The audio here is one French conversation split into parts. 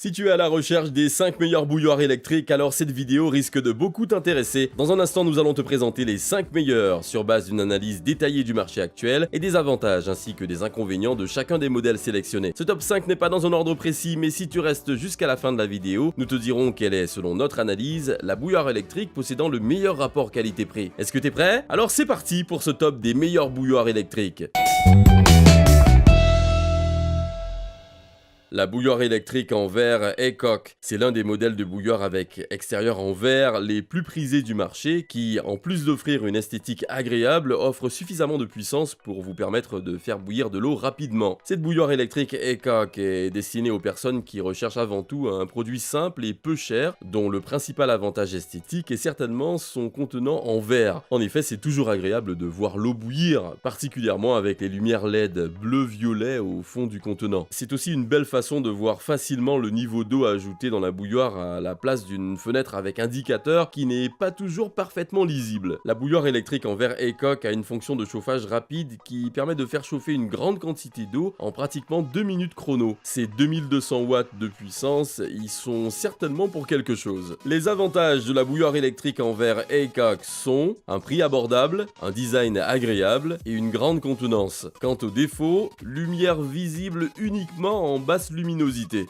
Si tu es à la recherche des 5 meilleurs bouilloires électriques, alors cette vidéo risque de beaucoup t'intéresser. Dans un instant, nous allons te présenter les 5 meilleurs sur base d'une analyse détaillée du marché actuel et des avantages ainsi que des inconvénients de chacun des modèles sélectionnés. Ce top 5 n'est pas dans un ordre précis, mais si tu restes jusqu'à la fin de la vidéo, nous te dirons quelle est, selon notre analyse, la bouilloire électrique possédant le meilleur rapport qualité-prix. Est-ce que t'es prêt? Alors c'est parti pour ce top des meilleurs bouilloires électriques. La bouilloire électrique en verre Aycock, c'est l'un des modèles de bouilloire avec extérieur en verre les plus prisés du marché qui, en plus d'offrir une esthétique agréable, offre suffisamment de puissance pour vous permettre de faire bouillir de l'eau rapidement. Cette bouilloire électrique Aycock est destinée aux personnes qui recherchent avant tout un produit simple et peu cher, dont le principal avantage esthétique est certainement son contenant en verre. En effet, c'est toujours agréable de voir l'eau bouillir, particulièrement avec les lumières LED bleu-violet au fond du contenant. C'est aussi une belle façon de voir facilement le niveau d'eau ajouté dans la bouilloire à la place d'une fenêtre avec indicateur qui n'est pas toujours parfaitement lisible. La bouilloire électrique en verre Aycock a une fonction de chauffage rapide qui permet de faire chauffer une grande quantité d'eau en pratiquement 2 minutes chrono. Ces 2200 watts de puissance y sont certainement pour quelque chose. Les avantages de la bouilloire électrique en verre Aycock sont un prix abordable, un design agréable et une grande contenance. Quant aux défauts, lumière visible uniquement en basse luminosité.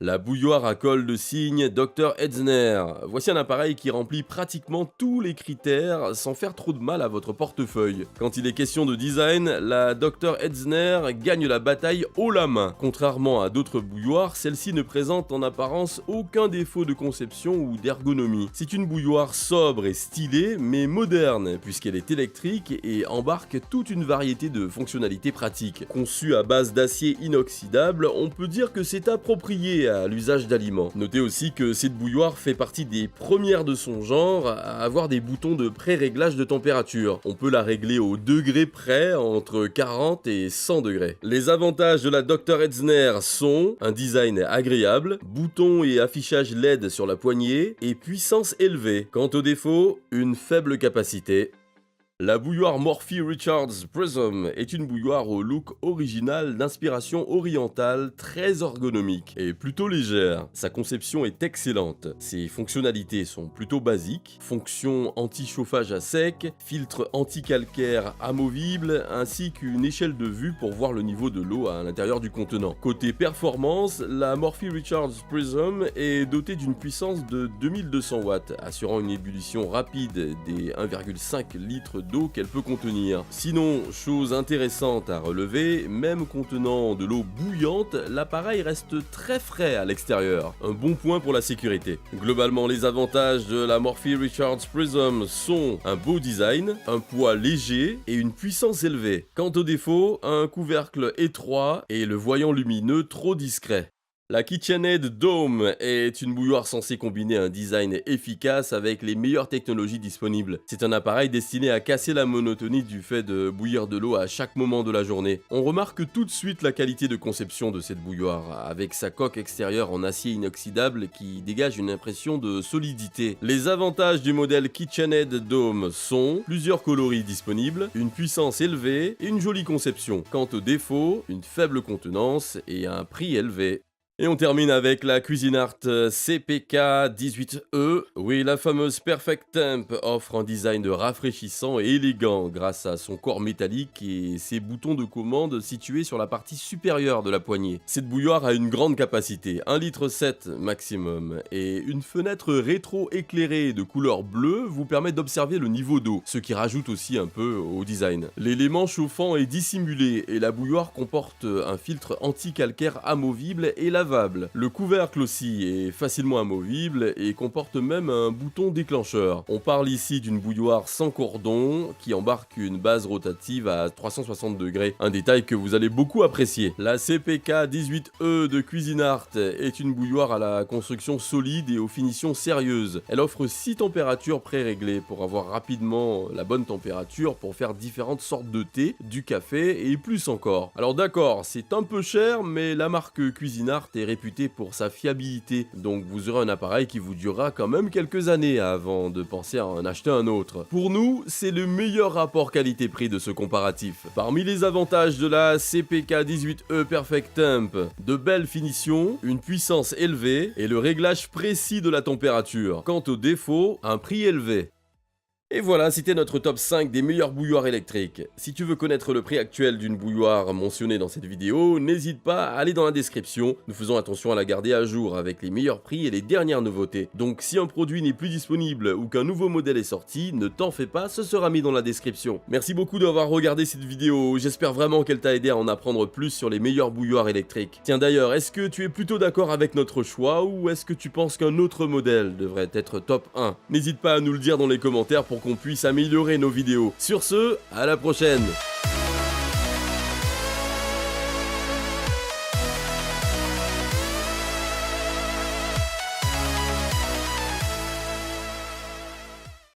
La bouilloire à colle de cygne Dr Etzner. Voici un appareil qui remplit pratiquement tous les critères sans faire trop de mal à votre portefeuille. Quand il est question de design, la Dr Etzner gagne la bataille haut la main. Contrairement à d'autres bouilloires, celle-ci ne présente en apparence aucun défaut de conception ou d'ergonomie. C'est une bouilloire sobre et stylée, mais moderne, puisqu'elle est électrique et embarque toute une variété de fonctionnalités pratiques. Conçue à base d'acier inoxydable, on peut dire que c'est approprié à l'usage d'aliments. Notez aussi que cette bouilloire fait partie des premières de son genre à avoir des boutons de pré-réglage de température. On peut la régler au degré près entre 40 et 100 degrés. Les avantages de la Dr Etzner sont un design agréable, boutons et affichage LED sur la poignée et puissance élevée. Quant aux défauts, une faible capacité. La bouilloire Morphy Richards Prism est une bouilloire au look original d'inspiration orientale très ergonomique et plutôt légère. Sa conception est excellente. Ses fonctionnalités sont plutôt basiques, fonction anti-chauffage à sec, filtre anti-calcaire amovible ainsi qu'une échelle de vue pour voir le niveau de l'eau à l'intérieur du contenant. Côté performance, la Morphy Richards Prism est dotée d'une puissance de 2200 watts, assurant une ébullition rapide des 1,5 litres d'eau qu'elle peut contenir. Sinon, chose intéressante à relever, même contenant de l'eau bouillante, l'appareil reste très frais à l'extérieur. Un bon point pour la sécurité. Globalement, les avantages de la Morphy Richards Prism sont un beau design, un poids léger et une puissance élevée. Quant aux défauts, un couvercle étroit et le voyant lumineux trop discret. La KitchenAid Dome est une bouilloire censée combiner un design efficace avec les meilleures technologies disponibles. C'est un appareil destiné à casser la monotonie du fait de bouillir de l'eau à chaque moment de la journée. On remarque tout de suite la qualité de conception de cette bouilloire, avec sa coque extérieure en acier inoxydable qui dégage une impression de solidité. Les avantages du modèle KitchenAid Dome sont plusieurs coloris disponibles, une puissance élevée et une jolie conception. Quant aux défauts, une faible contenance et un prix élevé. Et on termine avec la Cuisinart CPK18E. Oui, la fameuse Perfect Temp offre un design rafraîchissant et élégant grâce à son corps métallique et ses boutons de commande situés sur la partie supérieure de la poignée. Cette bouilloire a une grande capacité, 1,7 litre maximum, et une fenêtre rétro-éclairée de couleur bleue vous permet d'observer le niveau d'eau, ce qui rajoute aussi un peu au design. L'élément chauffant est dissimulé et la bouilloire comporte un filtre anti-calcaire amovible et lavable. Le couvercle aussi est facilement amovible et comporte même un bouton déclencheur. On parle ici d'une bouilloire sans cordon qui embarque une base rotative à 360 degrés, un détail que vous allez beaucoup apprécier. La CPK18E de Cuisinart est une bouilloire à la construction solide et aux finitions sérieuses. Elle offre 6 températures pré-réglées pour avoir rapidement la bonne température pour faire différentes sortes de thé, du café et plus encore. Alors d'accord, c'est un peu cher, mais la marque Cuisinart est est réputé pour sa fiabilité, donc vous aurez un appareil qui vous durera quand même quelques années avant de penser à en acheter un autre. Pour nous, c'est le meilleur rapport qualité-prix de ce comparatif. Parmi les avantages de la CPK18E Perfect Temp, de belles finitions, une puissance élevée et le réglage précis de la température. Quant aux défauts, un prix élevé. Et voilà, c'était notre top 5 des meilleures bouilloires électriques. Si tu veux connaître le prix actuel d'une bouilloire mentionnée dans cette vidéo, n'hésite pas à aller dans la description. Nous faisons attention à la garder à jour avec les meilleurs prix et les dernières nouveautés. Donc si un produit n'est plus disponible ou qu'un nouveau modèle est sorti, ne t'en fais pas, ce sera mis dans la description. Merci beaucoup d'avoir regardé cette vidéo, j'espère vraiment qu'elle t'a aidé à en apprendre plus sur les meilleures bouilloires électriques. Tiens d'ailleurs, est-ce que tu es plutôt d'accord avec notre choix ou est-ce que tu penses qu'un autre modèle devrait être top 1? N'hésite pas à nous le dire dans les commentaires pour qu'on puisse améliorer nos vidéos. Sur ce, à la prochaine!